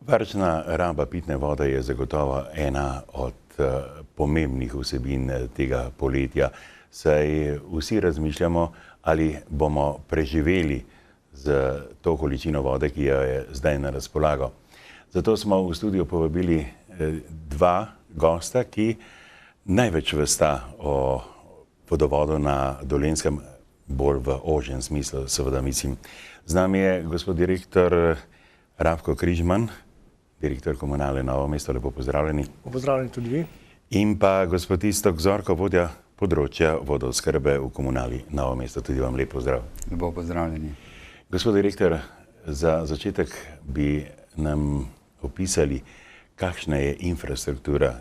Varčna raba pitne vode je zagotovo ena od pomembnih vsebin tega poletja. Saj vsi razmišljamo, ali bomo preživeli z to količino vode, ki jo je zdaj na razpolago. Zato smo v studiu povabili dva gosta, ki največ vesta o vodovodu na Dolenjskem, bolj v ožjem smislu, seveda mislim. Z nami je gospod direktor Rafko Križman, direktor Komunale Novo mesto, lepo pozdravljeni. Pozdravljeni tudi vi. In pa gospod Iztok Zorko, vodja področja vodooskrbe v Komunali Novo mesto, tudi vam lep pozdrav. Lepo pozdravljeni. Gospod direktor, za začetek bi nam opisali, kakšna je infrastruktura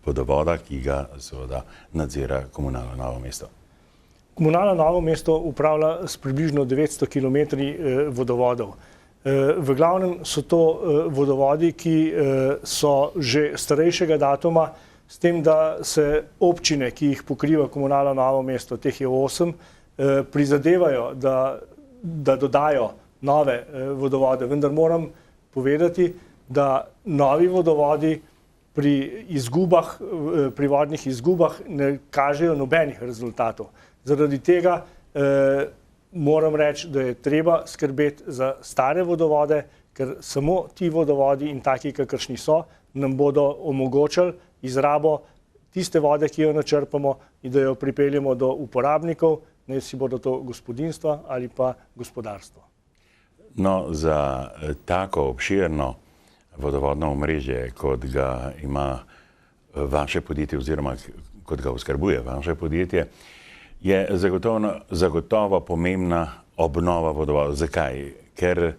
vodovoda, ki ga seveda nadzira Komunala Novo mesto. Komunala Novo mesto upravlja s približno 900 km vodovodov. V glavnem so to vodovodi, ki so že starejšega datuma, s tem, da se občine, ki jih pokriva Komunala Novo mesto, teh je 8, prizadevajo, da dodajo nove vodovode. Vendar moram povedati, da novi vodovodi pri vodnih izgubah ne kažejo nobenih rezultatov. Zaradi tega moram reči, da je treba skrbeti za stare vodovode, ker samo ti vodovodi in taki, kakršni so, nam bodo omogočili izrabo tiste vode, ki jo načrpamo, in da jo pripeljemo do uporabnikov, naj si bodo to gospodinjstva ali pa gospodarstvo. No, za tako obširno vodovodno omrežje, kot ga ima vaše podjetje oziroma kot ga oskrbuje vaše podjetje, je zagotovo pomembna obnova vodovoda. Zakaj? Ker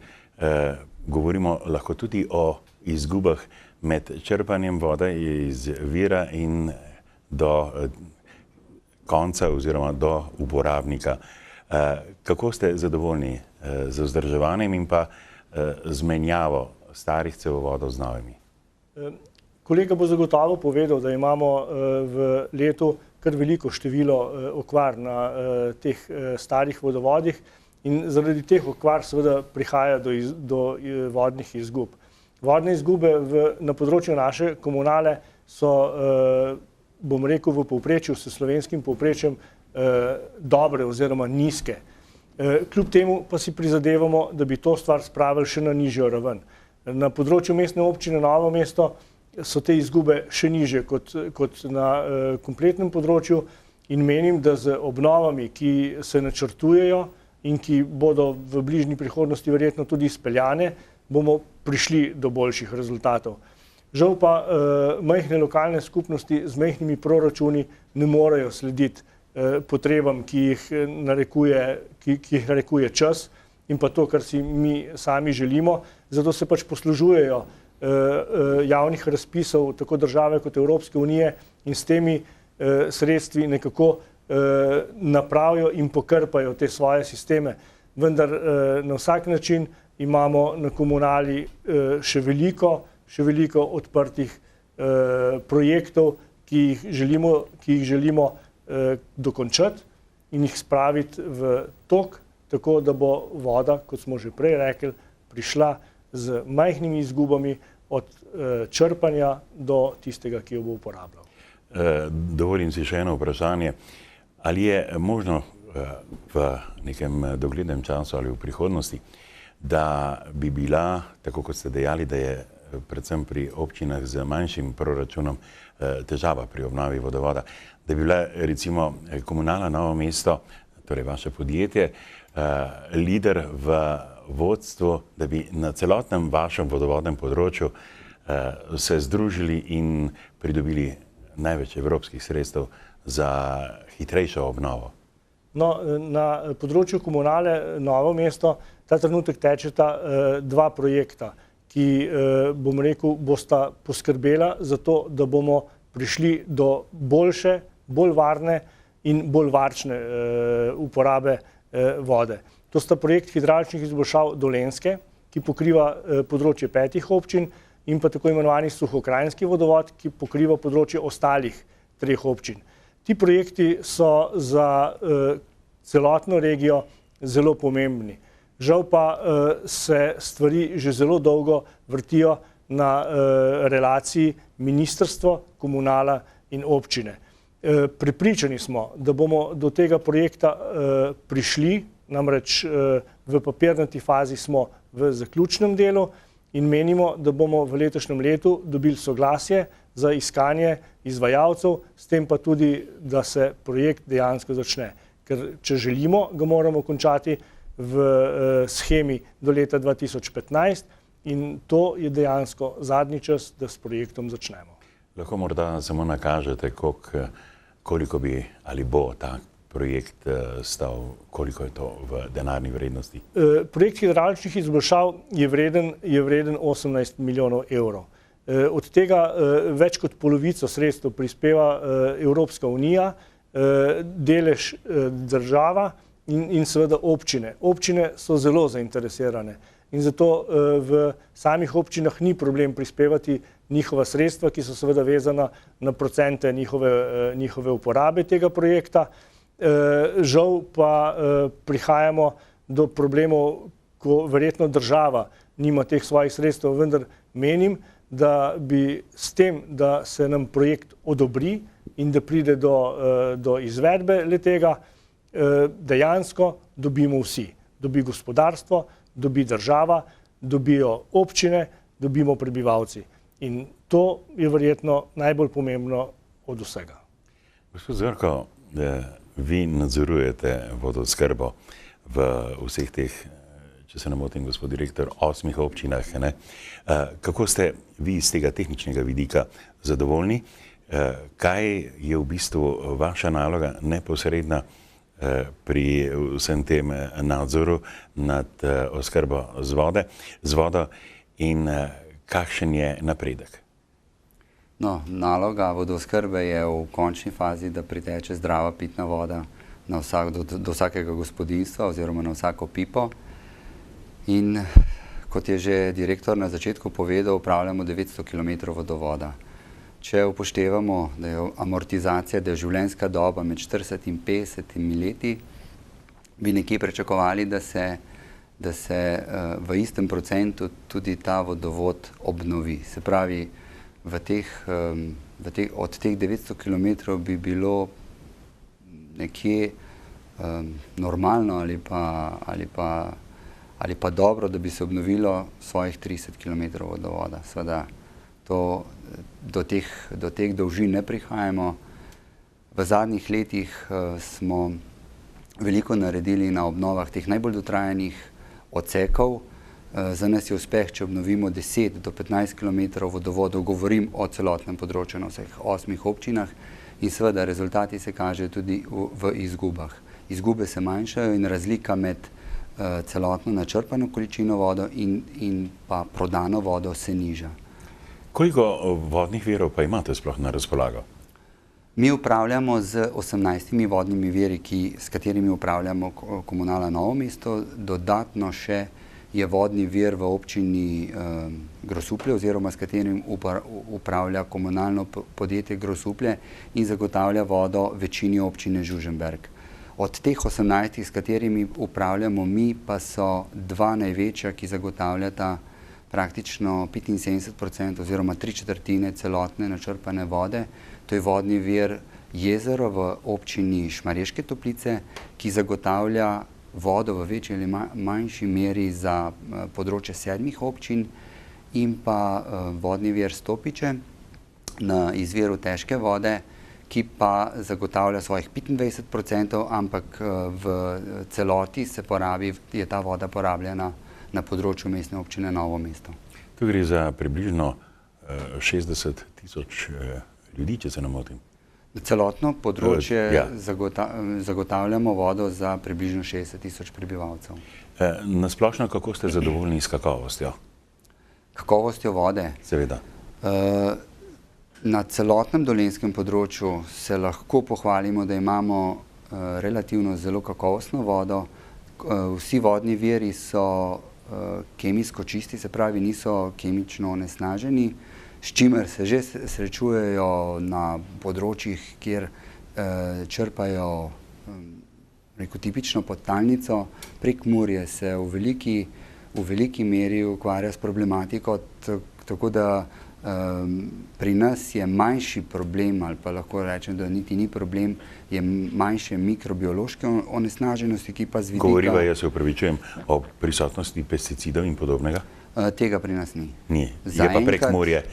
govorimo lahko tudi o izgubah med črpanjem vode iz vira in do konca oziroma do uporabnika. Kako ste zadovoljni z vzdrževanjem in pa z menjavo starih cevovodov z novimi? Kolega bo zagotovo povedal, da imamo v letu kar veliko število okvar na teh starih vodovodih in zaradi teh okvar seveda prihaja do vodnih izgub. Vodne izgube na področju naše komunale so, bom rekel, v povprečju s slovenskim povprečjem dobre oziroma nizke. Kljub temu pa si prizadevamo, da bi to stvar spravili še na nižjo raven. Na področju mestne občine Novo mesto so te izgube še nižje kot na kompletnem področju in menim, da z obnovami, ki se načrtujejo in ki bodo v bližnji prihodnosti verjetno tudi izpeljane, bomo prišli do boljših rezultatov. Žal pa majhne lokalne skupnosti z majhnimi proračuni ne morejo slediti potrebam, ki jih narekuje čas in pa to, kar si mi sami želimo. Zato se pač poslužujejo javnih razpisov tako države kot Evropske unije in s temi sredstvi nekako napravijo in pokrpajo te svoje sisteme. Vendar na vsak način imamo na komunali še veliko odprtih projektov, ki jih želimo dokončati in jih spraviti v tok, tako da bo voda, kot smo že prej rekli, prišla z majhnimi izgubami od črpanja do tistega, ki jo bo uporabljal. Dovolim si še eno vprašanje. Ali je možno v nekem doglednem času ali v prihodnosti, da bi bila, tako kot ste dejali, da je predvsem pri občinah z manjšim proračunom težava pri obnovi vodovoda, da bi bila recimo Komunala Novo mesto, torej vaše podjetje, lider v vodstvu, da bi na celotnem vašem vodovodnem področju se združili in pridobili največ evropskih sredstev za hitrejšo obnovo? No, na področju Komunale Novo mesto ta trenutek tečeta dva projekta, ki, bom rekel, bosta poskrbela za to, da bomo prišli do boljše, bolj varne in bolj varčne uporabe vode. To sta projekt hidravličnih izboljšav Dolenjske, ki pokriva področje 5 občin, in pa tako imenovani suhokrajinski vodovod, ki pokriva področje ostalih 3 občin. Ti projekti so za celotno regijo zelo pomembni. Žal pa se stvari že zelo dolgo vrtijo na relaciji ministrstvo, komunala in občine. Prepričani smo, da bomo do tega projekta prišli, namreč v papirnati fazi smo v zaključnem delu in menimo, da bomo v letošnjem letu dobili soglasje za iskanje izvajalcev, s tem pa tudi, da se projekt dejansko začne. Ker če želimo, ga moramo končati v shemi do leta 2015 in to je dejansko zadnji čas, da s projektom začnemo. Lahko morda samo nakažete, koliko bi ali bo ta projekt stal, koliko je to v denarni vrednosti? Projekt hidravličnih izboljšav je vreden 18 milijonov evrov. Od tega več kot polovico sredstev prispeva Evropska unija, delež država in seveda občine. Občine so zelo zainteresirane in zato v samih občinah ni problem prispevati njihova sredstva, ki so seveda vezana na procente njihove uporabe tega projekta. Žal pa prihajamo do problemov, ko verjetno država nima teh svojih sredstev, vendar menim, da bi s tem, da se nam projekt odobri in da pride do izvedbe le-tega, dejansko dobimo vsi. Dobi gospodarstvo, dobi država, dobijo občine, dobimo prebivalci. In to je verjetno najbolj pomembno od vsega. Gospod Zorko, vi nadzorujete vodooskrbo v vseh teh, če se ne motim, gospod direktor, 8 občinah. Kako ste vi iz tega tehničnega vidika zadovoljni? Kaj je v bistvu vaša naloga neposredna pri vsem tem nadzoru nad oskrbo z vodo in kakšen je napredek? No, naloga vodooskrbe je v končni fazi, da priteče zdrava pitna voda do vsakega gospodinjstva oziroma na vsako pipo. In kot je že direktor na začetku povedal, upravljamo 900 km vodovoda. Če upoštevamo, da je amortizacija, da je življenjska doba med 40 in 50 leti, bi nekje pričakovali, da se v istem procentu tudi ta vodovod obnovi. Se pravi, od teh 900 km bi bilo nekje normalno ali pa dobro, da bi se obnovilo svojih 30 km vodovoda. Seveda do teh dolžin ne prihajamo. V zadnjih letih smo veliko naredili na obnovah teh najbolj dotrajanih odsekov. Za nas je uspeh, če obnovimo 10 do 15 km vodovodov, govorim o celotnem področju na vseh 8 občinah in seveda rezultati se kažejo tudi v izgubah. Izgube se manjšajo in razlika med celotno načrpano količino vodo in pa prodano vodo se niža. Koliko vodnih virov pa imate sploh na razpolago? Mi upravljamo z 18 vodnimi viri, s katerimi upravljamo komunala Novo mesto. Dodatno še je vodni vir v občini Grosuplje oziroma s katerim upravlja komunalno podjetje Grosuplje in zagotavlja vodo večini občine Žužemberk. Od teh 18, s katerimi upravljamo mi, pa so dva največja, ki zagotavljata praktično 75% oziroma 3/4 celotne načrpane vode. To je vodni vir Jezero v občini Šmarješke Toplice, ki zagotavlja vodo v večji ali manjši meri za področje 7 občin, in pa vodni vir Stopiče na izviru težke vode, ki pa zagotavlja svojih 25%, ampak v celoti je ta voda porabljena na področju mestne občine Novo mesto. Tu gre za približno 60 tisoč ljudi, če se ne motim. Celotno področje zagotavljamo vodo za približno 60 tisoč prebivalcev. Nasplošno, kako ste zadovoljni s kakovostjo? Kakovostjo vode? Seveda. Na celotnem dolenjskem področju se lahko pohvalimo, da imamo relativno zelo kakovostno vodo. Vsi vodni viri so kemijsko čisti, se pravi, niso kemično onesnaženi, s čimer se že srečujejo na področjih, kjer črpajo tipično podtalnico. Prekmurje se v veliki meri ukvarja s problematiko, tako da pri nas je manjši problem, ali pa lahko rečem, da niti ni problem, je manjše mikrobiološke onesnaženosti, ki pa z vidika... Govoriva, jaz se upravičujem, o prisotnosti pesticidov in podobnega? Tega pri nas ni. Ni. Je pa Prekmurje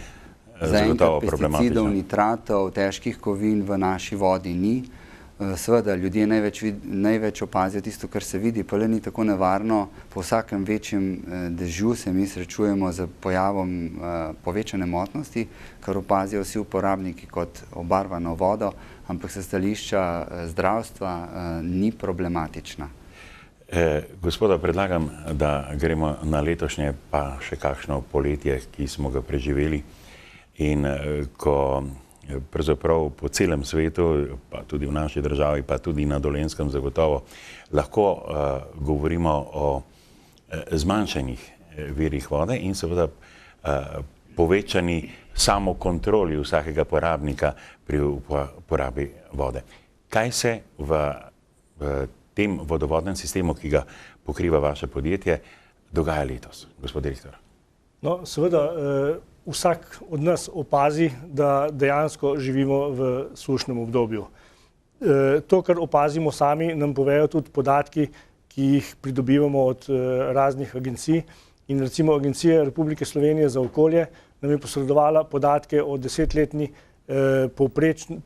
zagotovo problematično. Pesticidov, nitratov, težkih kovin v naši vodi ni. Seveda, ljudje največ opazijo tisto, kar se vidi, pa le ni tako nevarno. Po vsakem večjem dežju se mi srečujemo z pojavom povečane motnosti, kar opazijo vsi uporabniki kot obarvano vodo, ampak se stališča zdravstva ni problematična. Gospoda, predlagam, da gremo na letošnje pa še kakšno poletje, ki smo ga preživeli in ko pravzaprav po celem svetu, pa tudi v naši državi, pa tudi na Dolenjskem zagotovo, lahko govorimo o zmanjšanih virih vode in seveda povečani samokontroli vsakega porabnika pri uporabi vode. Kaj se v tem vodovodnem sistemu, ki ga pokriva vaše podjetje, dogaja letos, gospod direktor? No, seveda, vsak od nas opazi, da dejansko živimo v sušnem obdobju. To, kar opazimo sami, nam povejo tudi podatki, ki jih pridobivamo od raznih agencij. In recimo Agencija Republike Slovenije za okolje nam je posredovala podatke o 10-letnih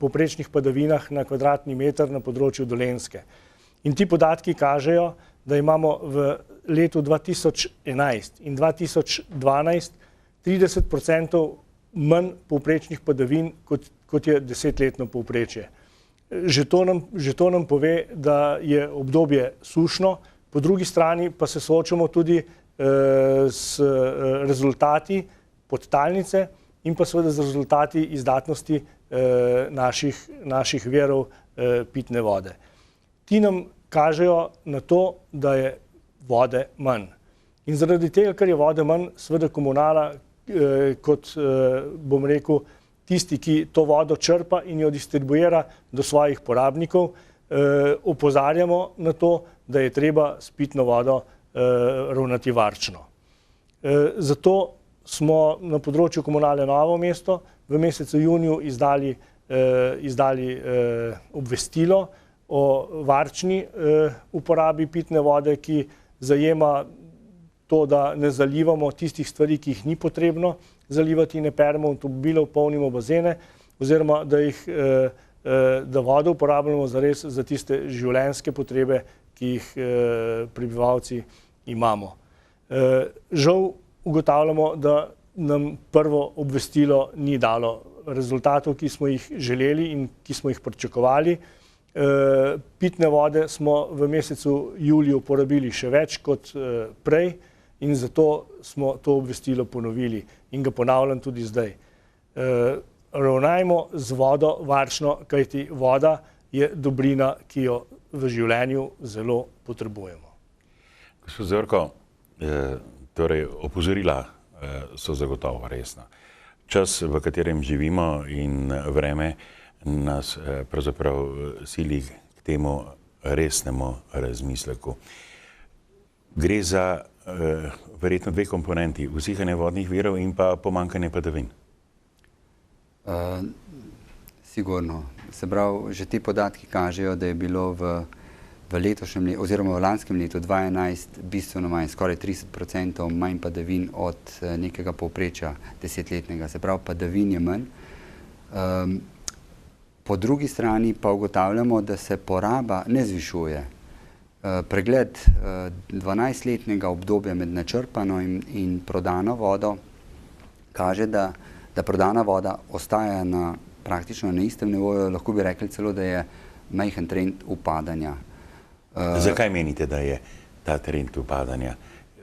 povprečnih padavinah na kvadratni meter na področju Dolenjske. In ti podatki kažejo, da imamo v letu 2011 in 2012 30% manj povprečnih padavin, kot je 10-letno povprečje. Že to nam pove, da je obdobje sušno, po drugi strani pa se soočamo tudi s rezultati podtalnice in pa seveda z rezultati izdatnosti naših virov pitne vode. Ti nam kažejo na to, da je vode manj. In zaradi tega, ker je vode manj, seveda komunala, kot bom rekel, tisti, ki to vodo črpa in jo distribuira do svojih porabnikov, opozarjamo na to, da je treba s pitno vodo ravnati varčno. Zato smo na področju komunale Novo mesto v mesecu juniju izdali obvestilo o varčni uporabi pitne vode, ki zajema to, da ne zalivamo tistih stvari, ki jih ni potrebno zalivati, ne peremo avtomobilov, polnimo bazene, oziroma da vodo uporabljamo zares za tiste življenjske potrebe, ki jih prebivalci imamo. Žal ugotavljamo, da nam prvo obvestilo ni dalo rezultatov, ki smo jih želeli in ki smo jih pričakovali. Pitne vode smo v mesecu juliju porabili še več kot prej in zato smo to obvestilo ponovili in ga ponavljam tudi zdaj. Ravnajmo z vodo varčno, kajti voda je dobrina, ki jo v življenju zelo potrebujemo. Gospod Zorko, torej opozorila so zagotovo resna. Čas, v katerem živimo in vreme nas pravzaprav sili k temu resnemu razmisleku. Gre za verjetno dve komponenti, usihanje vodnih virov in pa pomanjkanje padavin. Sigurno. Se pravi, že ti podatki kažejo, da je bilo v letošnjem letu, oziroma v lanskem letu 2011 bistveno manj, skoraj 30% manj padavin od nekega povprečja 10-letnega. Se pravi, padavin je manj. Po drugi strani pa ugotavljamo, da se poraba ne zvišuje. Pregled 12-letnega obdobja med načrpano in prodano vodo kaže, da prodana voda ostaja praktično na istem nivoju, lahko bi rekli celo, da je majhen trend upadanja. Zakaj menite, da je ta trend upadanja?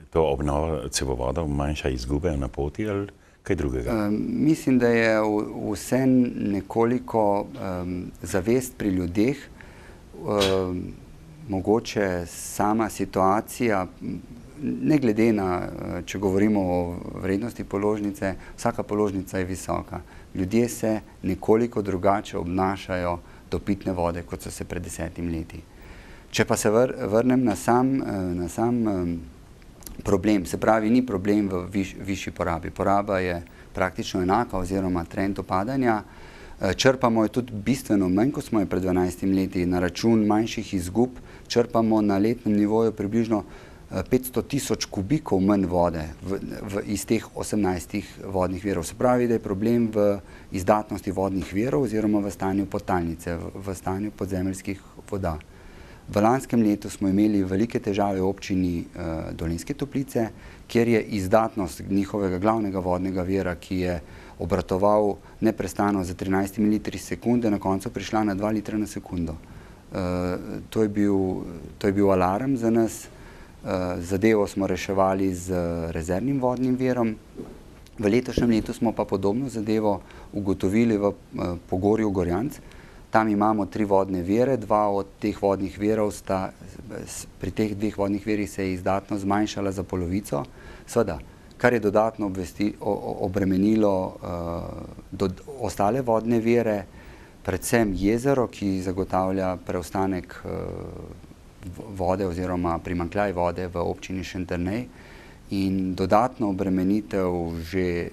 To obnova cevovoda manjša izgube na poti ali kaj drugega? Mislim, da je vse nekoliko zavest pri ljudeh, mogoče sama situacija, ne glede na, če govorimo o vrednosti položnice, vsaka položnica je visoka. Ljudje se nekoliko drugače obnašajo do pitne vode, kot so se pred 10 leti. Če pa se vrnem na sam problem, se pravi, ni problem v višji porabi. Poraba je praktično enaka oziroma trend upadanja. Črpamo jo tudi bistveno manj, kot smo jo pred 12 leti. Na račun manjših izgub črpamo na letnem nivoju približno 500 tisoč kubikov manj vode iz teh 18 vodnih virov. Se pravi, da je problem v izdatnosti vodnih virov oziroma v stanju podtalnice, v stanju podzemeljskih voda. V lanskem letu smo imeli velike težave v občini Dolenjske Toplice, kjer je izdatnost njihovega glavnega vodnega vira, ki je obratoval neprestano za 13 ml sekunde, na koncu prišla na 2 litra na sekundo. To je bil alarm za nas. Zadevo smo reševali z rezervnim vodnim virom. V letošnjem letu smo pa podobno zadevo ugotovili v Pogorju Gorjanc. Tam imamo 3 vodne vire, 2 od teh vodnih virov pri teh 2 vodnih virih se je izdatno zmanjšala za polovico. Seveda, kar je dodatno obremenilo ostale vodne vire, predvsem jezero, ki zagotavlja preostanek vode oziroma primanjkljaj vode v občini Šentjernej, in dodatno obremenitev že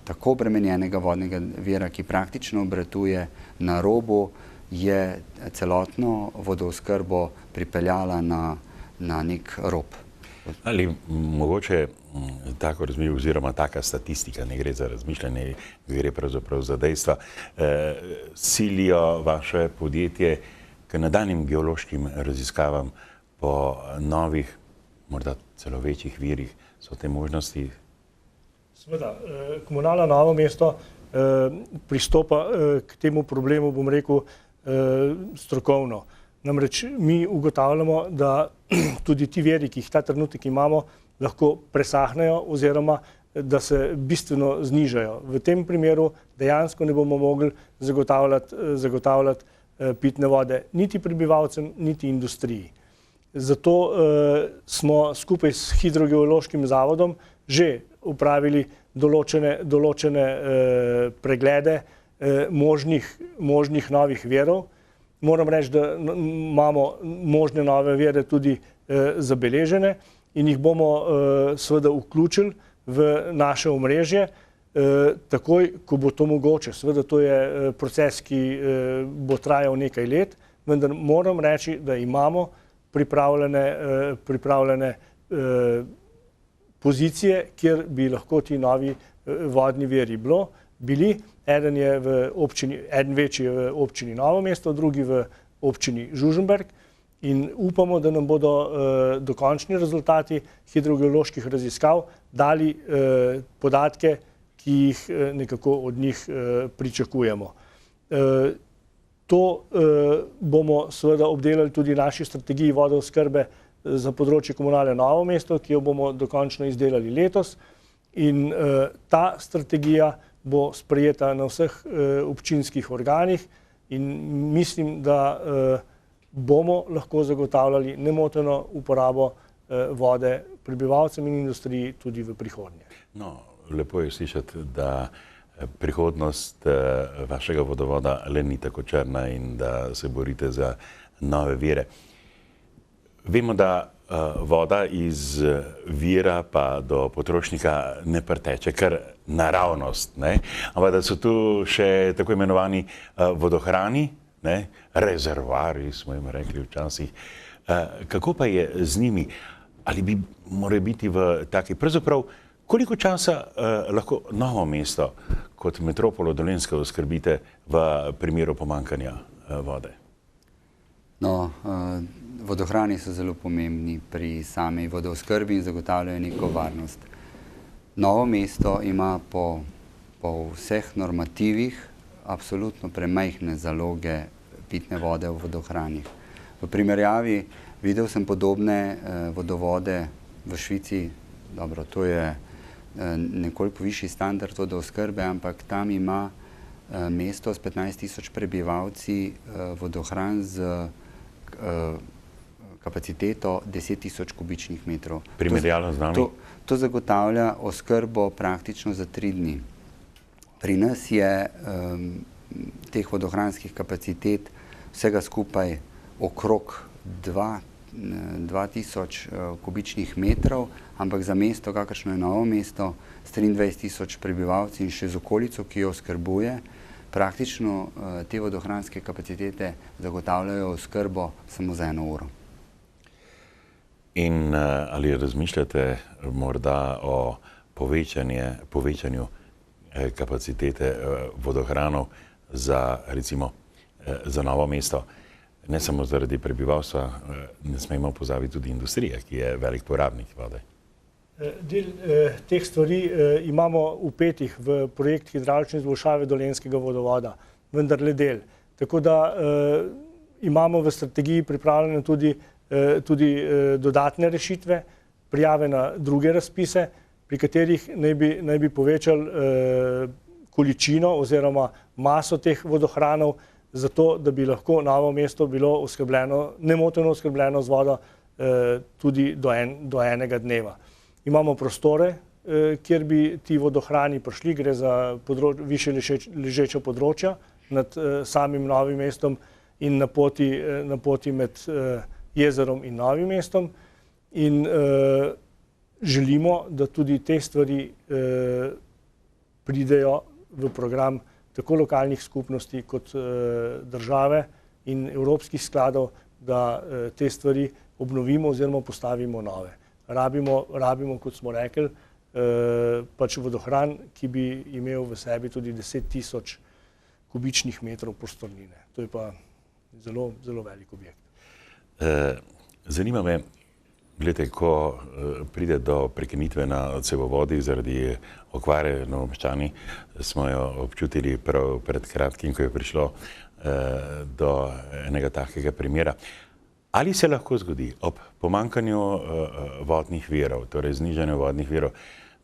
tako obremenjenega vodnega vira, ki praktično obratuje na robu, je celotno vodooskrbo pripeljala na nek rob. Ali mogoče tako razmišljanje oziroma taka statistika, ne gre za razmišljanje, gre pravzaprav za dejstva, silijo vaše podjetje k nadaljnjim geološkim raziskavam po novih, morda celo večjih virih? So te možnosti? Seveda, Komunala Novo mesto pristopa k temu problemu, bom rekel, strokovno. Namreč mi ugotavljamo, da tudi ti viri, ki jih ta trenutek imamo, lahko presahnejo oziroma da se bistveno znižajo. V tem primeru dejansko ne bomo mogli zagotavljati pitne vode niti prebivalcem, niti industriji. Zato smo skupaj s Hidrogeološkim zavodom že upravili določene preglede možnih novih virov. Moram reči, da imamo možne nove vire tudi zabeležene in jih bomo seveda vključili v naše omrežje takoj, ko bo to mogoče. Seveda to je proces, ki bo trajal nekaj let, vendar moram reči, da imamo pripravljene pozicije, kjer bi lahko ti novi vodni viri bili. Eden večji je v občini Novo mesto, drugi v občini Žužemberk, in upamo, da nam bodo dokončni rezultati hidrogeoloških raziskav dali podatke, ki jih nekako od njih pričakujemo. To bomo seveda obdelali tudi v naši strategiji vodooskrbe za področje Komunale Novo mesto, ki jo bomo dokončno izdelali letos, in ta strategija bo sprejeta na vseh občinskih organih in mislim, da bomo lahko zagotavljali nemoteno uporabo vode prebivalcem in industriji tudi v prihodnje. No, lepo je slišati, da prihodnost vašega vodovoda le ni tako črna in da se borite za nove vire. Vemo, da voda iz vira pa do potrošnika ne priteče kar naravnost, ne? Ampak da so tu še tako imenovani vodohrani, ne? Rezervoarji smo jim rekli včasih. Kako pa je z njimi? Ali bi morali biti v taki, pravzaprav, koliko časa lahko Novo mesto kot metropolo Dolenjske oskrbite v primeru pomanjkanja vode? No, vodohrani so zelo pomembni pri sami vodooskrbi in zagotavljajo neko varnost. Novo mesto ima po vseh normativih absolutno premajhne zaloge pitne vode v vodohranih. V primerjavi videl sem podobne vodovode v Švici, dobro, to je nekoliko višji standard vodooskrbe, ampak tam ima mesto s 15 tisoč prebivalci vodohran z kapaciteto 10 tisoč kubičnih metrov. Primerjalno z nami? To zagotavlja oskrbo praktično za 3 dni. Pri nas je teh vodohranskih kapacitet vsega skupaj okrog 2000 kubičnih metrov, ampak za mesto, kakršno je Novo mesto, s 23 000 prebivalci in še z okolico, ki jo oskrbuje, praktično te vodohranske kapacitete zagotavljajo oskrbo samo za 1 uro. In ali razmišljate morda o povečanju kapacitete vodohranov za, recimo, za Novo mesto? Ne samo zaradi prebivalstva, ne smemo pozabiti tudi industrije, ki je velik porabnik vode. Del teh stvari imamo vpetih v projekt hidravlične izboljšave dolenjskega vodovoda, vendar le del. Tako da imamo v strategiji pripravljene tudi dodatne rešitve, prijave na druge razpise, pri katerih naj bi povečali količino oziroma maso teh vodohranov, zato da bi lahko Novo mesto bilo nemoteno oskrbljeno z vodo tudi do enega dneva. Imamo prostore, kjer bi ti vodohrani prišli, gre za više ležeča področja nad samim Novim mestom in na poti med jezerom in Novim mestom. In želimo, da tudi te stvari pridejo v program tako lokalnih skupnosti kot države in evropskih skladov, da te stvari obnovimo oziroma postavimo nove. Rabimo, kot smo rekli, pač vodohran, ki bi imel v sebi tudi 10 000 kubičnih metrov prostornine. To je pa zelo, zelo velik objekt. Zanima me, gledajte, ko pride do prekinitve na cevovodi zaradi okvare Novomeščani, smo jo občutili prav pred kratkim, ko je prišlo do enega takega primera. Ali se lahko zgodi ob pomanjkanju vodnih virov, torej znižanju vodnih virov,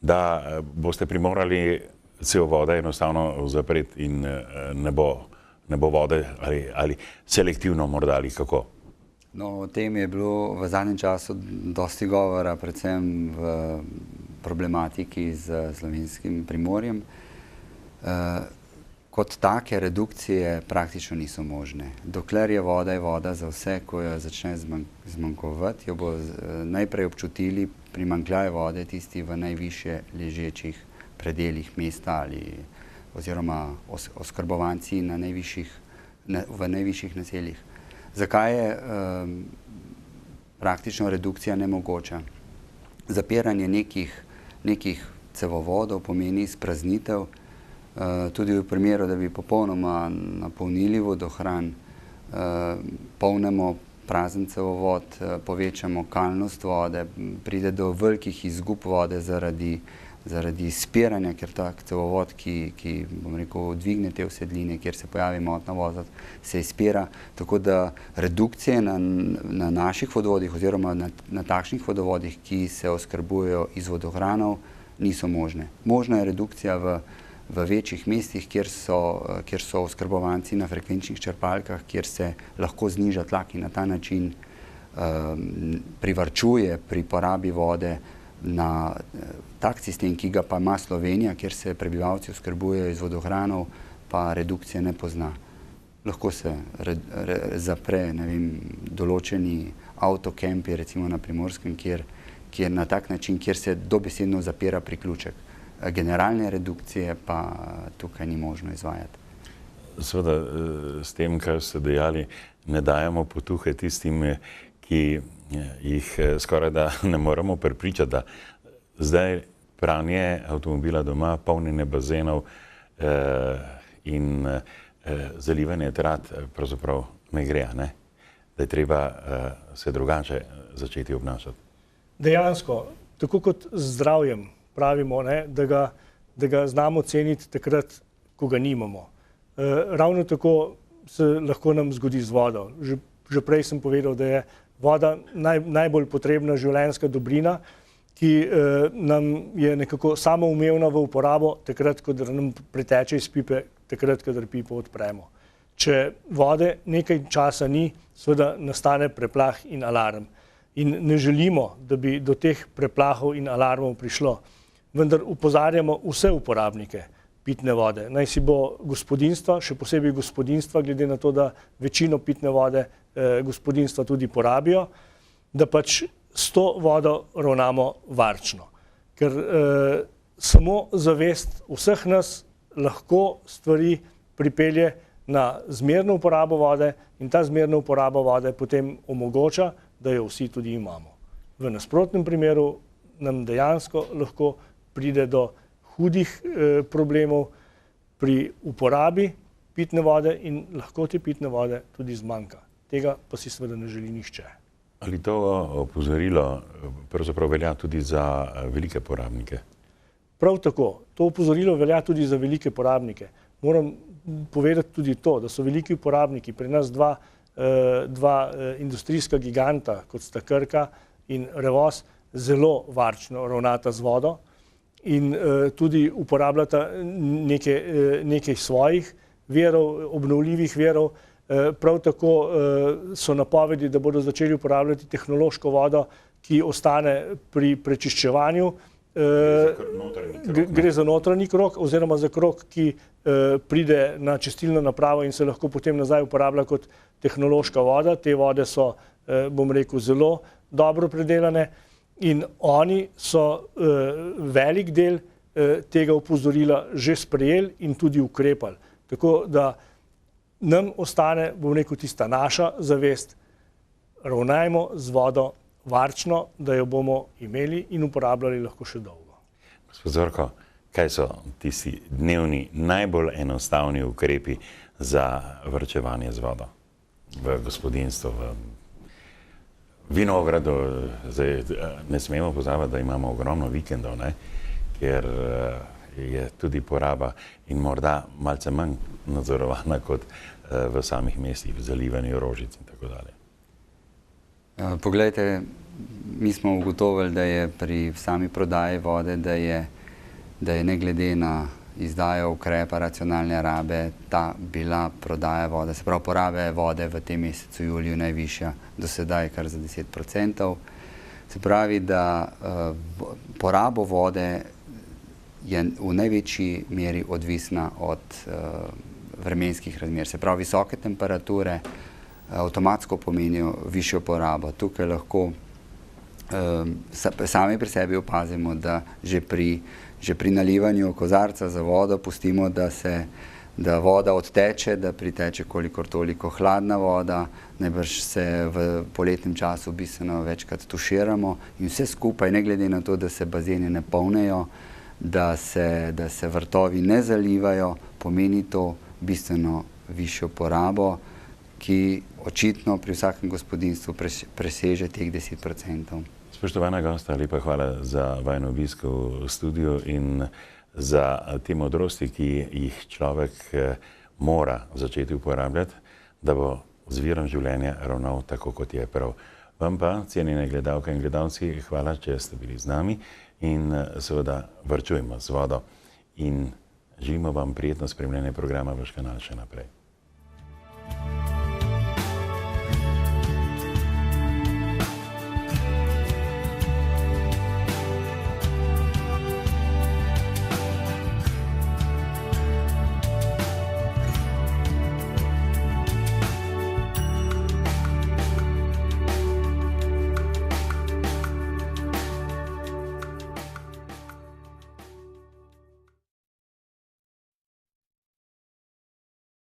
da boste primorali cevovoda enostavno zapreti in ne bo vode ali selektivno morda ali kako? No, o tem je bilo v zadnjem času dosti govora, predvsem v problematiki z Slovenskim primorjem. Kot take redukcije praktično niso možne. Dokler je voda za vse, ko jo začne zmanjkovati, jo bo najprej občutili primanjkljaj vode tisti v najvišje ležečih predelih mesta oziroma oskrbovanci v najvišjih naseljih. Zakaj je praktično redukcija nemogoča? Zapiranje nekih cevovodov pomeni izpraznitev. Tudi v primeru, da bi popolnoma napolnili vodohran, polnemo prazen cevovod, povečamo kalnost vode, pride do velikih izgub vode zaradi izpiranja, ker tak cevovod, ki bom rekel, dvigne te usedline, kjer se pojavi motna voda, se izpira. Tako da redukcije na naših vodovodih oziroma na takšnih vodovodih, ki se oskrbujejo iz vodohranov, niso možne. Možna je redukcija v večjih mestih, kjer so oskrbovanci na frekvenčnih črpalkah, kjer se lahko zniža tlak in na ta način privarčuje pri porabi vode na tak sistem, ki ga pa ima Slovenija, kjer se prebivalci oskrbujejo iz vodohranov, pa redukcije ne pozna. Lahko se zapre, ne vem, določeni avtokempi, recimo na Primorskem, kjer na tak način, kjer se dobesedno zapira priključek. Generalne redukcije pa tukaj ni možno izvajati. Seveda, s tem, kar ste dejali, ne dajemo potuhe tistim, ki jih skoraj da ne moremo prepričati, da zdaj pranje avtomobila doma, polnjenje bazenov in zalivanje trat pravzaprav ne gre, ne? Da je treba se drugače začeti obnašati. Dejansko, tako kot z zdravjem, pravimo, da ga znamo ceniti takrat, ko ga nimamo. Ravno tako se lahko nam zgodi z vodo. Že prej sem povedal, da je voda najbolj potrebna življenjska dobrina, ki nam je nekako samoumevna v uporabo, takrat, ko nam priteče iz pipe, takrat, kadar pipo odpremo. Če vode nekaj časa ni, seveda nastane preplah in alarm. In ne želimo, da bi do teh preplahov in alarmov prišlo. Vendar opozarjamo vse uporabnike pitne vode. Naj si bo gospodinjstva, še posebej gospodinjstva, glede na to, da večino pitne vode gospodinjstva tudi porabijo, da pač s to vodo ravnamo varčno. Ker samo zavest vseh nas lahko stvari pripelje na zmerno uporabo vode in ta zmerna uporaba vode potem omogoča, da jo vsi tudi imamo. V nasprotnem primeru nam dejansko lahko pride do hudih problemov pri uporabi pitne vode in lahko te pitne vode tudi zmanjka. Tega pa si seveda ne želi nihče. Ali to opozorilo pravzaprav velja tudi za velike porabnike? Prav tako. To opozorilo velja tudi za velike porabnike. Moram povedati tudi to, da so veliki uporabniki, pri nas dva industrijska giganta, kot sta Krka in Revoz, zelo varčno ravnata z vodo in tudi uporabljata nekaj svojih virov, obnovljivih virov. Prav tako so napovedi, da bodo začeli uporabljati tehnološko vodo, ki ostane pri prečiščevanju. Gre za notranji krog oziroma za krog, ki pride na čistilno napravo in se lahko potem nazaj uporablja kot tehnološka voda. Te vode so, bom rekel, zelo dobro predelane in oni so velik del tega opozorila že sprejeli in tudi ukrepali. Tako da nam ostane, bom rekel, tista naša zavest, ravnajmo z vodo varčno, da jo bomo imeli in uporabljali lahko še dolgo. Gospod Zorko, kaj so tisti dnevni najbolj enostavni ukrepi za varčevanje z vodo v gospodinjstvu, v vinogradu? Zdaj, ne smemo pozabiti, da imamo ogromno vikendov, kjer je tudi poraba in morda malce manj nadzorovana kot v samih mestih, v zalivanju rožic in tako dalje. Poglejte, mi smo ugotovili, da je pri sami prodaji vode, da je ne glede na izdajo ukrepa racionalne rabe ta bila prodaja vode, se pravi porabe vode v tem mesecu juliju najvišja do sedaj kar za 10%. Se pravi, da porabo vode je v največji meri odvisna od vremenskih razmer. Se pravi, visoke temperature avtomatsko pomenijo višjo porabo. Tukaj lahko sami pri sebi opazimo, da že pri nalivanju kozarca za vodo pustimo, da voda odteče, da priteče kolikor toliko hladna voda, najbrž se v poletnem času bistveno večkrat tuširamo in vse skupaj, ne glede na to, da se bazeni ne polnejo, da se vrtovi ne zalivajo, pomeni to bistveno višjo porabo, ki očitno pri vsakem gospodinjstvu preseže teh 10%. Spoštovana gosta, lepa hvala za vajen obisk v studiu in za te modrosti, ki jih človek mora začeti uporabljati, da bo z virom življenja ravnal tako, kot je prav. Vam pa, cenjene gledalke in gledalci, hvala, če ste bili z nami in seveda varčujemo z vodo in želimo vam prijetno spremljanje programa Vaš kanal še naprej.